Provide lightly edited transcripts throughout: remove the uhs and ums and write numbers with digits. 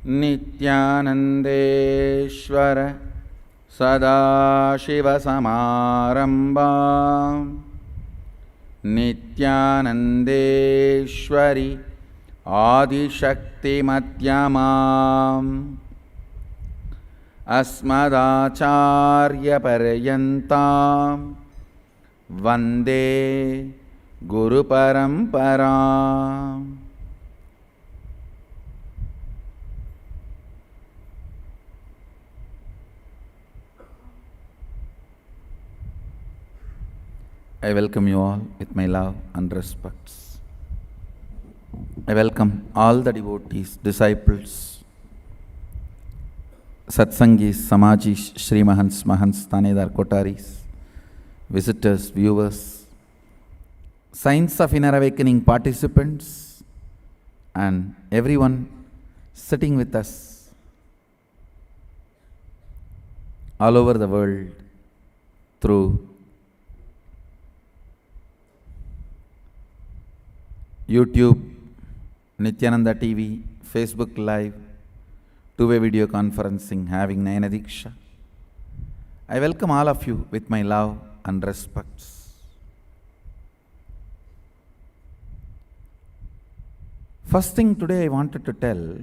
नित्यानन्देश्वर सदाशिवसमारम्भां नित्यानन्देश्वरि आदिशक्तिमध्यमाम् अस्मदाचार्यपर्यन्तां वन्दे गुरुपरम्पराम्. I welcome you all with my love and respects. I welcome all the devotees, disciples, Satsangis, Samajis, Shri Mahants, Mahants, Tanedar, Kotaris, visitors, viewers, Science of Inner Awakening participants, and everyone sitting with us all over the world through YouTube, Nityananda TV, Facebook Live, two-way video conferencing, having Nayana Diksha. I welcome all of you with my love and respects. First thing today I wanted to tell,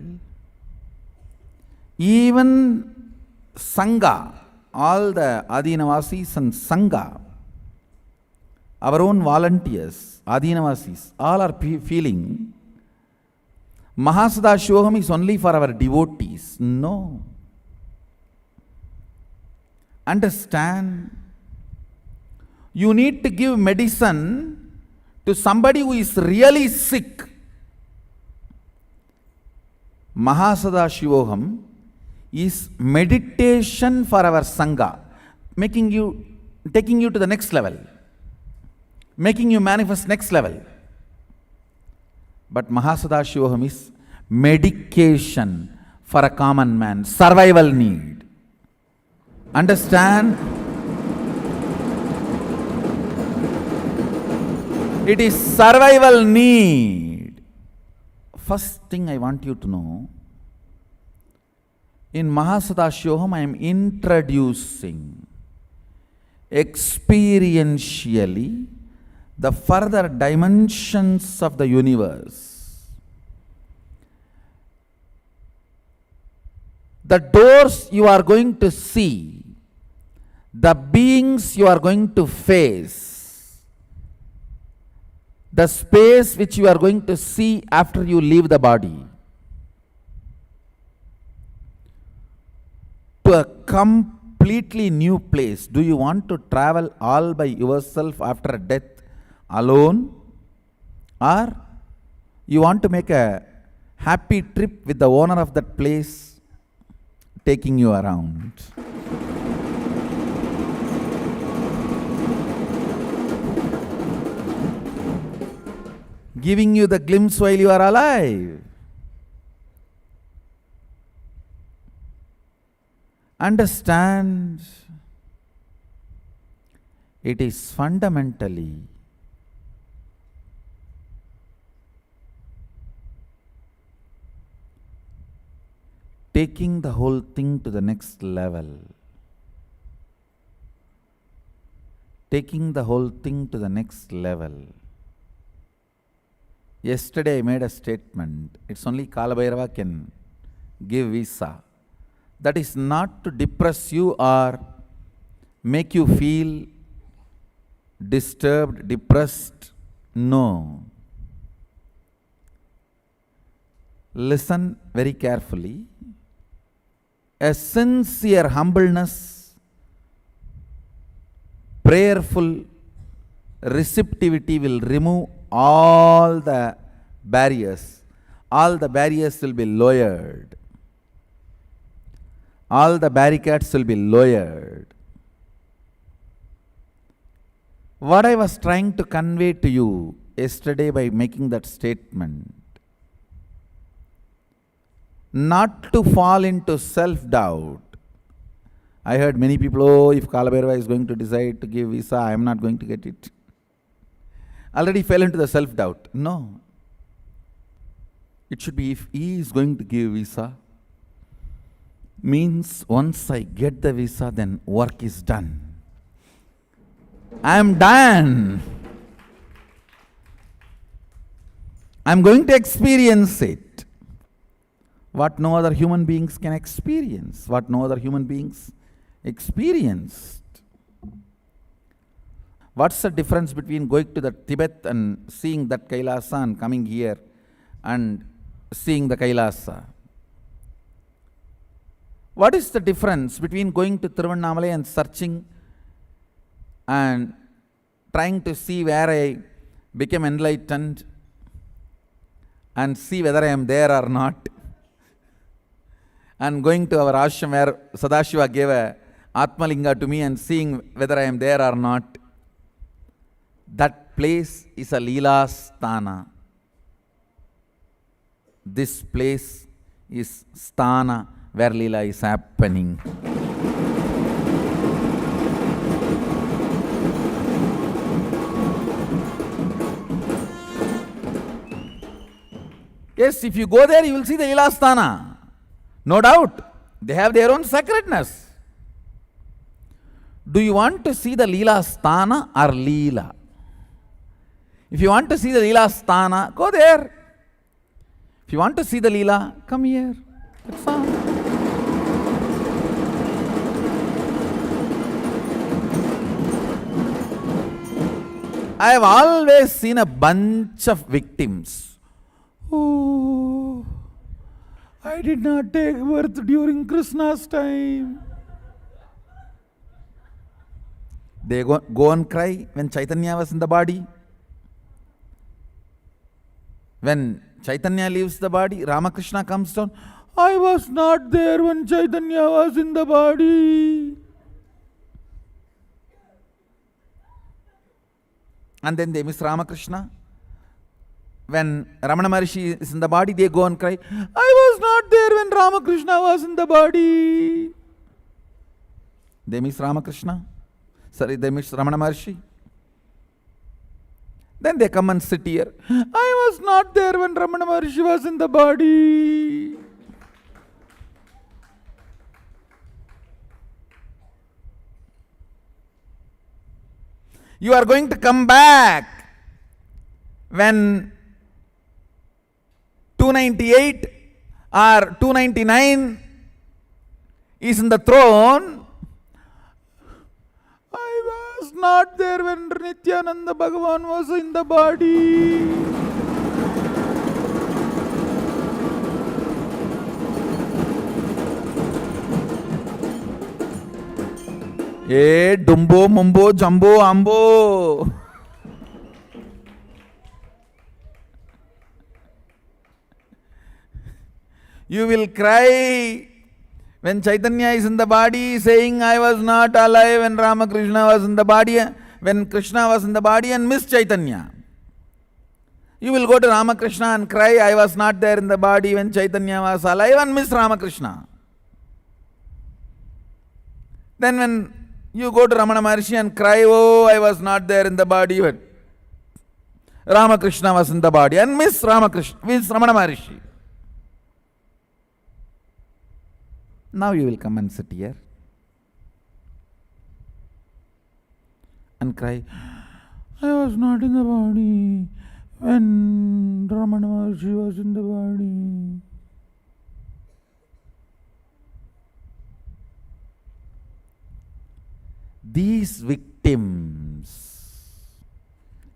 even Sangha, all the Adinavasis and Sangha, our own volunteers, Adinavasis, all are feeling Mahasadashivoham is only for our devotees. No. Understand, you need to give medicine to somebody who is really sick. Mahasadashivoham is meditation for our Sangha, taking you to the next level, making you manifest next level. But Mahasadashivoham is medication for a common man, survival need. Understand? It is survival need. First thing I want you to know, in Mahasadashivoham I am introducing experientially the further dimensions of the universe. The doors you are going to see, the beings you are going to face, the space which you are going to see after you leave the body, to a completely new place. Do you want to travel all by yourself after death alone, or you want to make a happy trip with the owner of that place taking you around? Giving you the glimpse while you are alive. Understand, it is fundamentally taking the whole thing to the next level. Taking the whole thing to the next level. Yesterday I made a statement. It's only Kala Bhairava can give visa. That is not to depress you or make you feel disturbed, depressed. No. Listen very carefully. A sincere humbleness, prayerful receptivity will remove all the barriers. All the barriers will be lowered. All the barricades will be lowered. What I was trying to convey to you yesterday by making that statement, not to fall into self-doubt. I heard many people, oh, if Kala Bhairava is going to decide to give visa, I am not going to get it. Already fell into the self-doubt. No. It should be, if he is going to give visa, means once I get the visa, then work is done. I am done. I am going to experience it. What no other human beings can experience. What no other human beings experienced. What's the difference between going to the Tibet and seeing that Kailasa and coming here and seeing the Kailasa? What is the difference between going to Tiruvannamalai and searching and trying to see where I became enlightened and see whether I am there or not, and going to our ashram where Sadashiva gave a Atmalinga to me and seeing whether I am there or not? That place is a Leela Sthana. This place is Sthana where Leela is happening. Yes, if you go there, you will see the Leela Sthana. No doubt. They have their own sacredness. Do you want to see the Leela Sthana or Leela? If you want to see the Leela Sthana, go there. If you want to see the Leela, come here. That's all. I have always seen a bunch of victims. Oh, I did not take birth during Krishna's time. They go and cry when Chaitanya was in the body. When Chaitanya leaves the body, Ramakrishna comes down. I was not there when Chaitanya was in the body. And then they miss Ramakrishna. When Ramana Maharishi is in the body, they go and cry, I was not there when Ramakrishna was in the body. They miss Ramakrishna. Sorry, they miss Ramana Maharishi. Then they come and sit here. I was not there when Ramana Maharishi was in the body. You are going to come back when 298 or 299 is in the throne. I was not there when Nityananda Bhagavan was in the body. Eh, Dumbo, Mumbo, Jumbo, Ambo. You will cry when Chaitanya is in the body saying, I was not alive when Ramakrishna was in the body, when Krishna was in the body, and miss Chaitanya. You will go to Ramakrishna and cry, I was not there in the body when Chaitanya was alive, and miss Ramakrishna. Then when you go to Ramana Maharishi and cry, oh, I was not there in the body when Ramakrishna was in the body, and miss Ramakrishna, miss Ramana Maharishi. Now you will come and sit here and cry, I was not in the body when Ramana Maharishi was in the body. These victims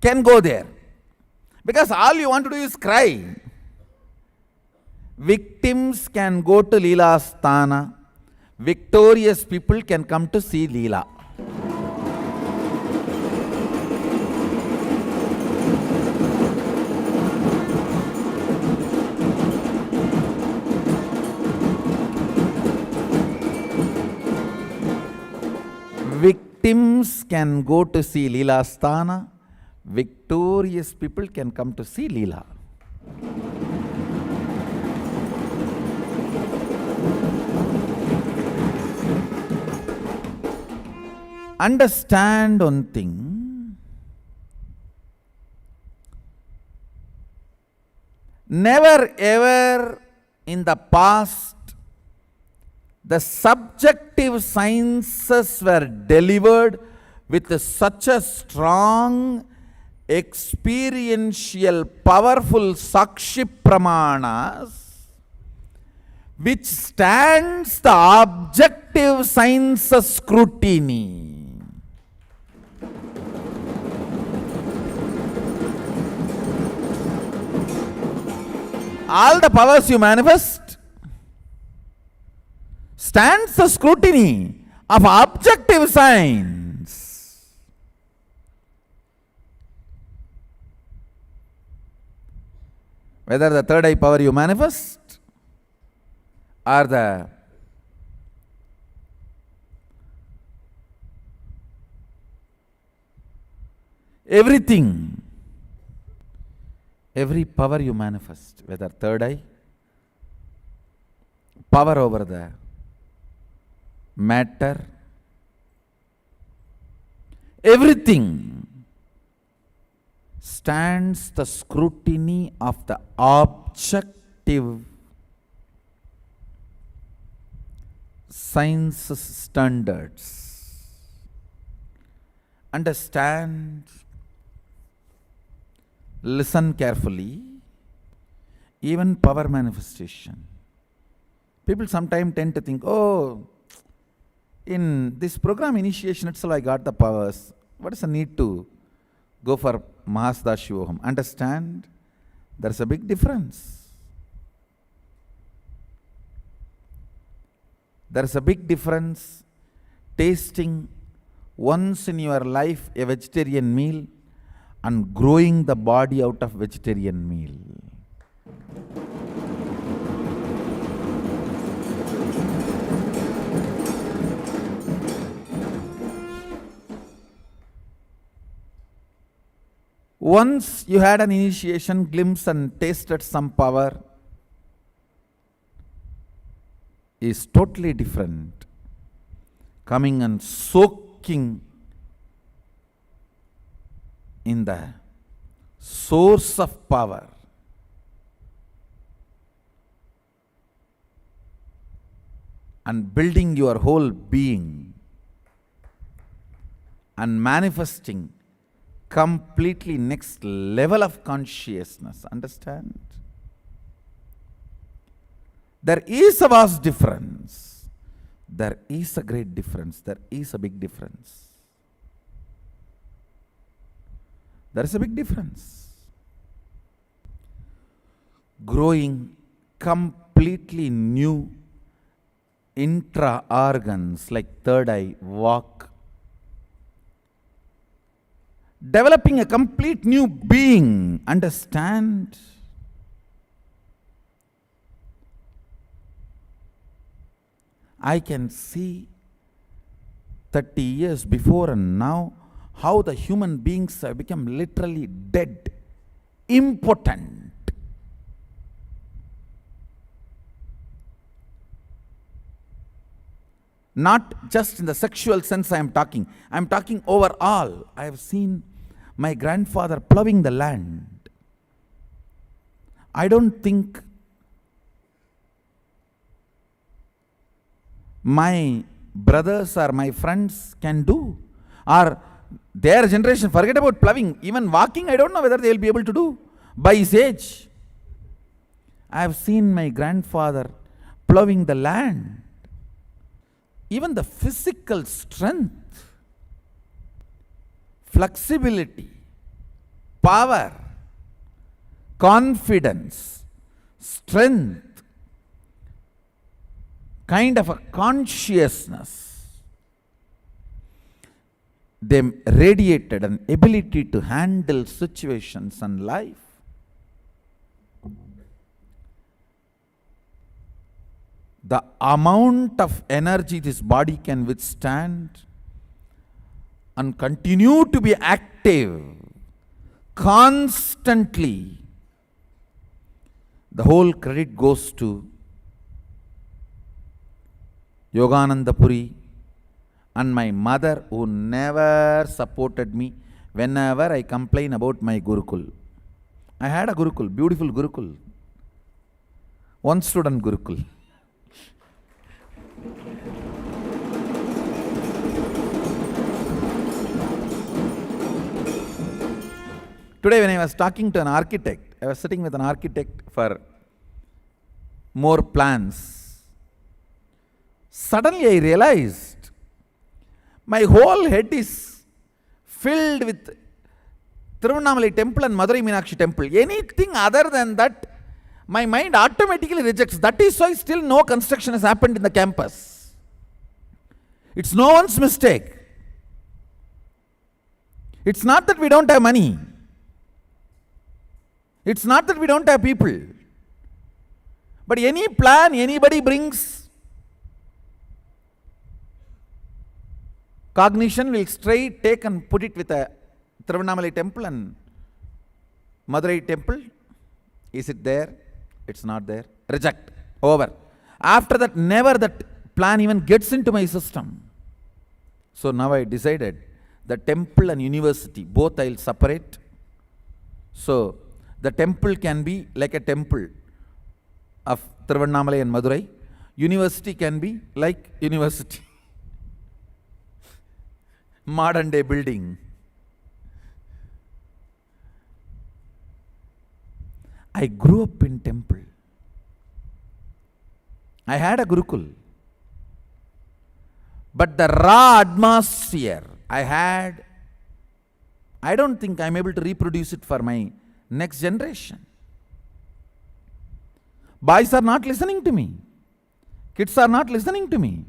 can go there because all you want to do is cry. Victims can go to Leela Sthana. Victorious people can come to see Leela. Victims can go to see Leela Sthana. Victorious people can come to see Leela. Understand one thing. Never ever in the past The subjective sciences were delivered with such a strong, experiential, powerful Sakshi Pramanas, which stands the objective sciences scrutiny. All the powers you manifest stands the scrutiny of objective science. Whether the third eye power you manifest or the everything, every power you manifest, whether third eye, power over the matter, everything stands the scrutiny of the objective science standards. Understand, listen carefully, even power manifestation. People sometimes tend to think, oh, in this program initiation itself I got the powers. What is the need to go for Mahasada Shivoham? Understand, there is a big difference. There is a big difference tasting once in your life a vegetarian meal and growing the body out of vegetarian meal. Once you had an initiation glimpse and tasted some power is totally different. Coming and soaking in the source of power. And building your whole being and manifesting completely next level of consciousness. Understand? There is a vast difference. There is a great difference. There is a big difference. There is a big difference. Growing completely new intra-organs like third eye, walk. Developing a complete new being. Understand? I can see 30 years before and now how the human beings have become literally dead, impotent. Not just in the sexual sense I am talking overall. I have seen my grandfather plowing the land. I don't think my brothers or my friends can do, or their generation, forget about plowing, even walking I don't know whether they will be able to do by his age. I have seen my grandfather plowing the land. Even the physical strength, flexibility, power, confidence, strength, kind of a consciousness, they radiated an ability to handle situations and life. The amount of energy this body can withstand and continue to be active constantly, the whole credit goes to Yogananda Puri and my mother, who never supported me whenever I complain about my Gurukul. I had a Gurukul, beautiful Gurukul, one student Gurukul. Today when I was talking to an architect, I was sitting with an architect for more plans. Suddenly I realized my whole head is filled with Tiruvannamalai temple and Madurai Meenakshi temple. Anything other than that, my mind automatically rejects. That is why still no construction has happened in the campus. It's no one's mistake. It's not that we don't have money. It's not that we don't have people. But any plan anybody brings, cognition will straight take and put it with a Tiruvannamalai temple and Madurai temple. Is it there? It's not there. Reject. Over. After that, never that plan even gets into my system. So now I decided the temple and university, both I'll separate. So the temple can be like a temple of Tiruvannamalai and Madurai. University can be like university. Modern day building. I grew up in temple. I had a Gurukul. But the raw atmosphere I had, I don't think I'm able to reproduce it for my next generation. Boys are not listening to me. Kids are not listening to me.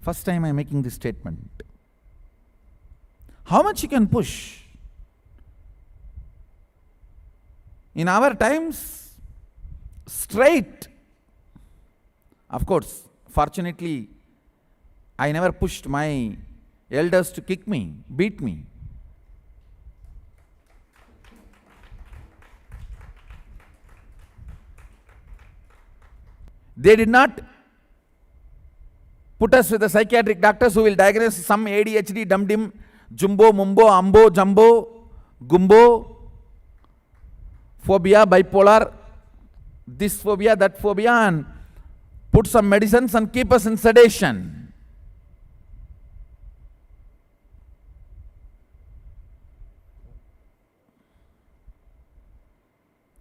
First time I'm making this statement. How much you can push? In our times, straight. Of course, fortunately, I never pushed my elders to kick me, beat me. They did not put us with the psychiatric doctors who will diagnose some ADHD, dum-dim, jumbo, mumbo, ambo, jumbo, gumbo, phobia, bipolar, this phobia, that phobia, and put some medicines and keep us in sedation.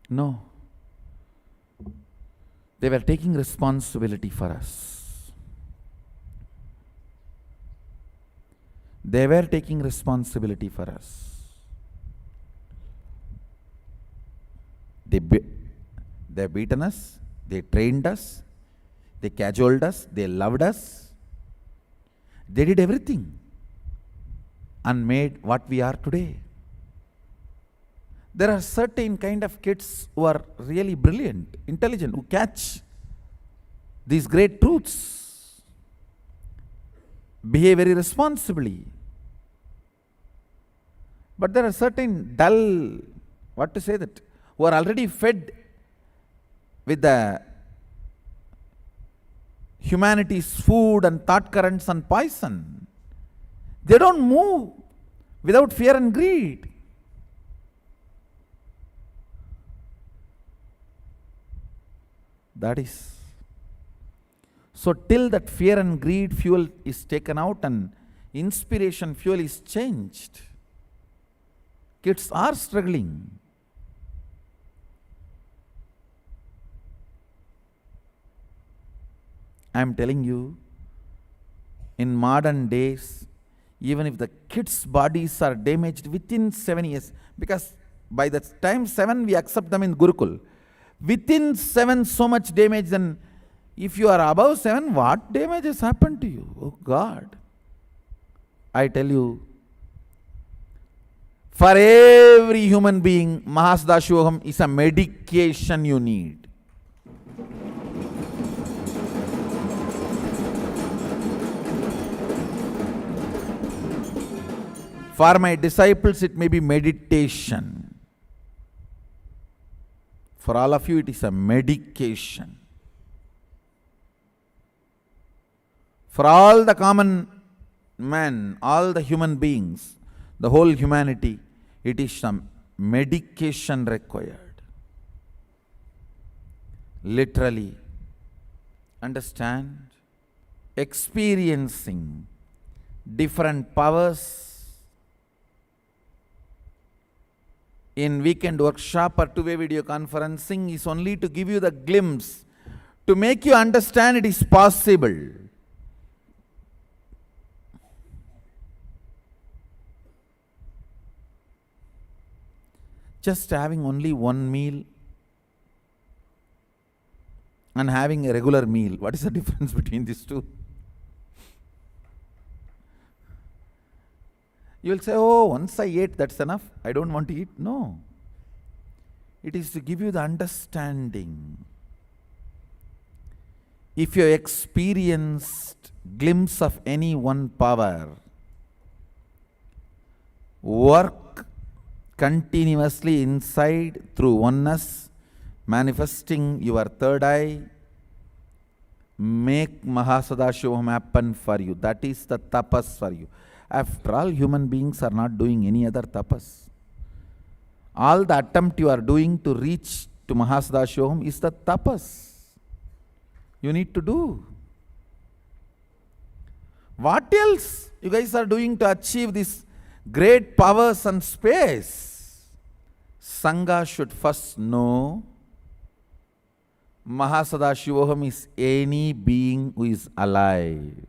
No. They were taking responsibility for us. They were taking responsibility for us. They beaten us, they trained us, they cajoled us, they loved us. They did everything and made what we are today. There are certain kind of kids who are really brilliant, intelligent, who catch these great truths, behave very responsibly. But there are certain dull, what to say that, who are already fed with the humanity's food and thought currents and poison. They don't move without fear and greed. That is. So till that fear and greed fuel is taken out and inspiration fuel is changed, kids are struggling. I am telling you, in modern days, even if the kids' bodies are damaged within 7 years, because by the time 7 we accept them in Gurukul, within 7 so much damage, then if you are above 7, what damage has happened to you? Oh God. I tell you, for every human being, Mahasdashoham is a medication you need. For my disciples, it may be meditation. For all of you, it is a medication. For all the common man, all the human beings, the whole humanity, it is some medication required. Literally, understand, experiencing different powers, in weekend workshop or two-way video conferencing is only to give you the glimpse, to make you understand it is possible. Just having only one meal and having a regular meal, what is the difference between these two? You will say, oh, once I ate, that's enough. I don't want to eat. No. It is to give you the understanding. If you experienced glimpse of any one power, work continuously inside through oneness, manifesting your third eye, make Mahasadashivam happen for you. That is the tapas for you. After all, human beings are not doing any other tapas. All the attempt you are doing to reach to Mahasadashivam is the tapas you need to do. What else you guys are doing to achieve this great powers and space? Sangha should first know Mahasadashivam is any being who is alive.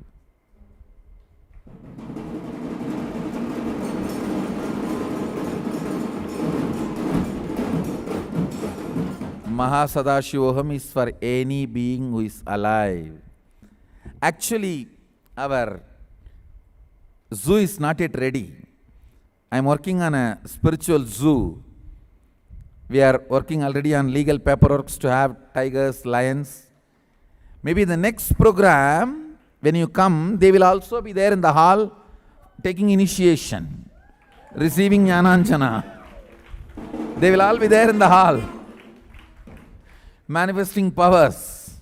Mahasadashivam is for any being who is alive. Actually, our zoo is not yet ready. I am working on a spiritual zoo. We are working already on legal paperwork to have tigers, lions. Maybe the next program, when you come, they will also be there in the hall taking initiation, receiving Jnananjana. They will all be there in the hall, manifesting powers.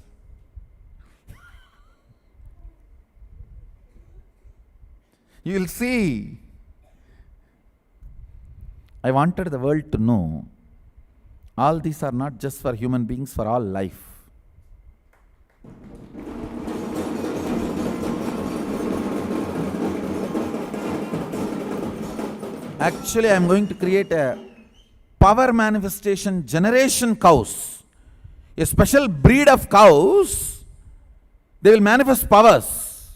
You will see. I wanted the world to know all these are not just for human beings, for all life. Actually, I am going to create a power manifestation generation cows. A special breed of cows, they will manifest powers.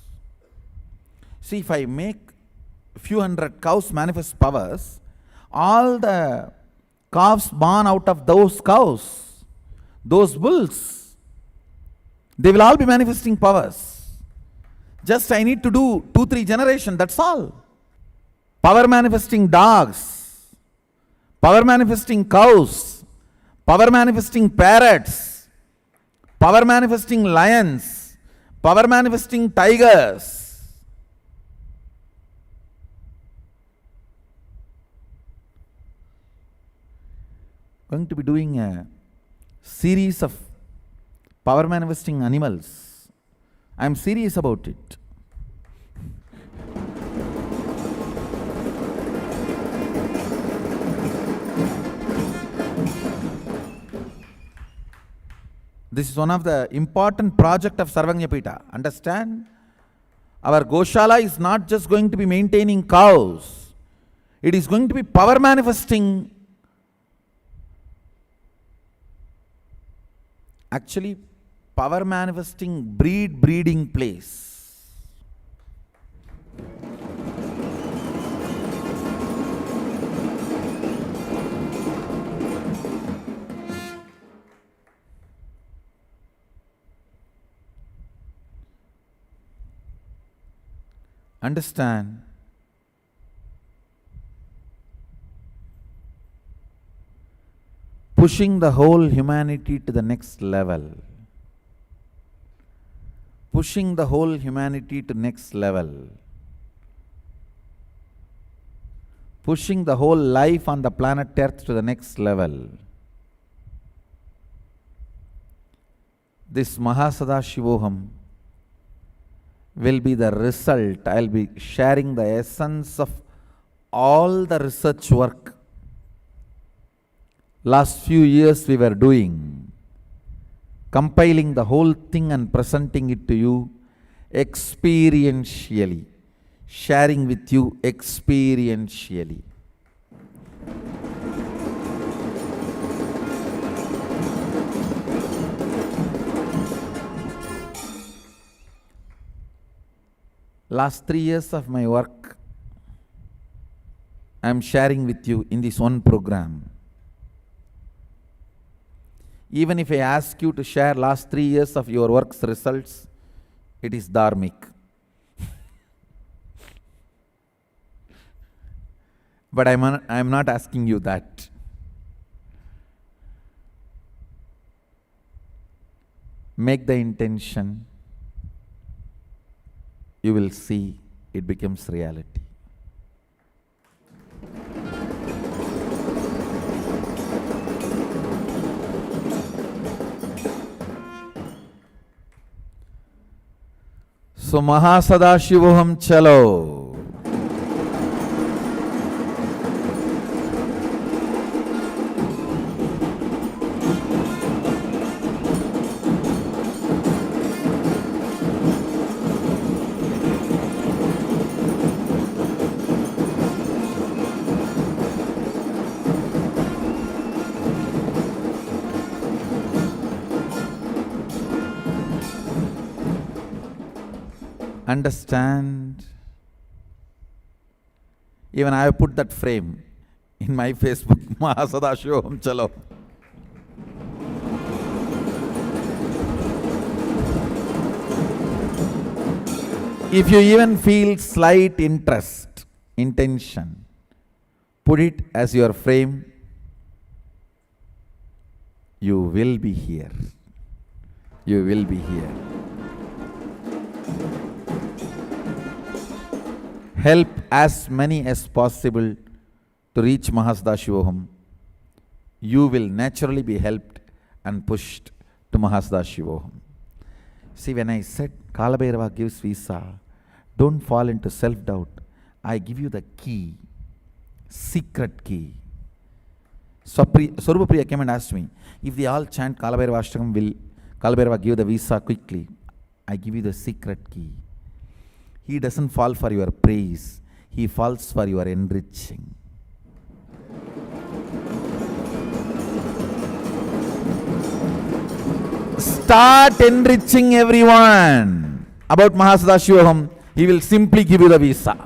See, if I make a few hundred cows manifest powers, all the calves born out of those cows, those bulls, they will all be manifesting powers. Just I need to do 2-3 generations, that's all. Power manifesting dogs, power manifesting cows, power manifesting parrots, power manifesting lions, power manifesting tigers. Going to be doing a series of power manifesting animals. I am serious about it. This is one of the important project of Sarvajñapita. Understand? Our Goshala is not just going to be maintaining cows. It is going to be power manifesting. Actually, power manifesting breeding place. Understand? Pushing the whole humanity to the next level. Pushing the whole humanity to next level. Pushing the whole life on the planet Earth to the next level. This Mahasadashivoham will be the result. I will be sharing the essence of all the research work last few years we were doing, compiling the whole thing and presenting it to you experientially, sharing with you experientially. last 3 years of my work I am sharing with you in this one program. Even if I ask you to share last 3 years of your work's results, it is dharmic. But I am not asking you that. Make the intention, you will see it becomes reality. So Mahasadashivoham chalo. Understand. Even I have put that frame in my Facebook. Mahasadashivoham chalo. If you even feel slight interest, intention, put it as your frame. You will be here. You will be here. Help as many as possible to reach Mahasadashivoham. You will naturally be helped and pushed to Mahasadashivoham. See, when I said Kalabhairava gives visa, don't fall into self-doubt. I give you the key, secret key. Swarupapriya came and asked me, if they all chant Kalabhairava Ashtakam, will Kalabhairava give the visa quickly? I give you the secret key. He doesn't fall for your praise. He falls for your enriching. Start enriching everyone about Mahasadashivoham. He will simply give you the visa.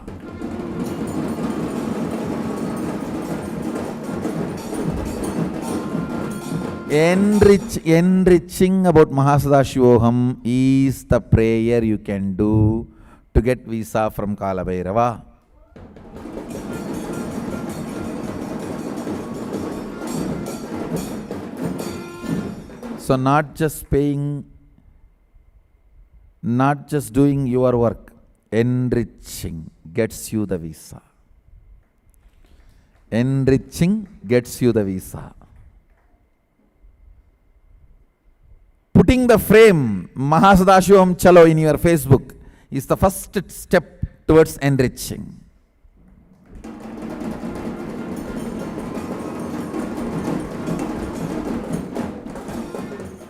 Enriching about Mahasadashivoham is the prayer you can do to get visa from Kalabhairava. So not just paying, not just doing your work, enriching gets you the visa. Enriching gets you the visa. Putting the frame Mahasadashivoham chalo in your Facebook is the first step towards enriching.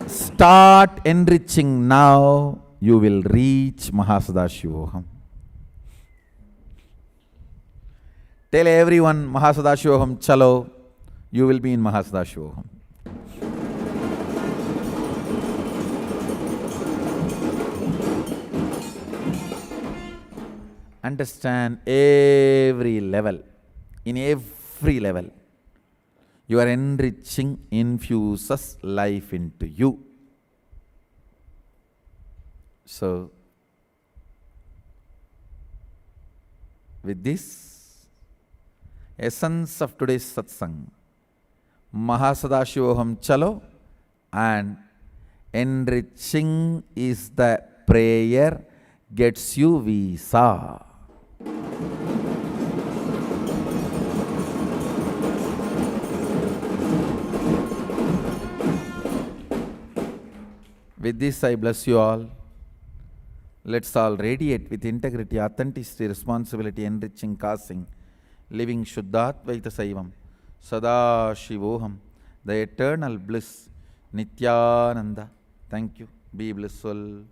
Start enriching now, you will reach Mahasadashivoham. Tell everyone Mahasadashivoham chalo, you will be in Mahasadashivoham. Understand every level, in every level, your enriching infuses life into you. So, with this essence of today's satsang, Mahasadashivoham chalo, and enriching is the prayer gets you visa. With this I bless you all. Let's all radiate with integrity, authenticity, responsibility, enriching, causing, living Shuddhatvaita Saivam, Sadashivoham, the eternal bliss, Nityananda. Thank you. Be blissful.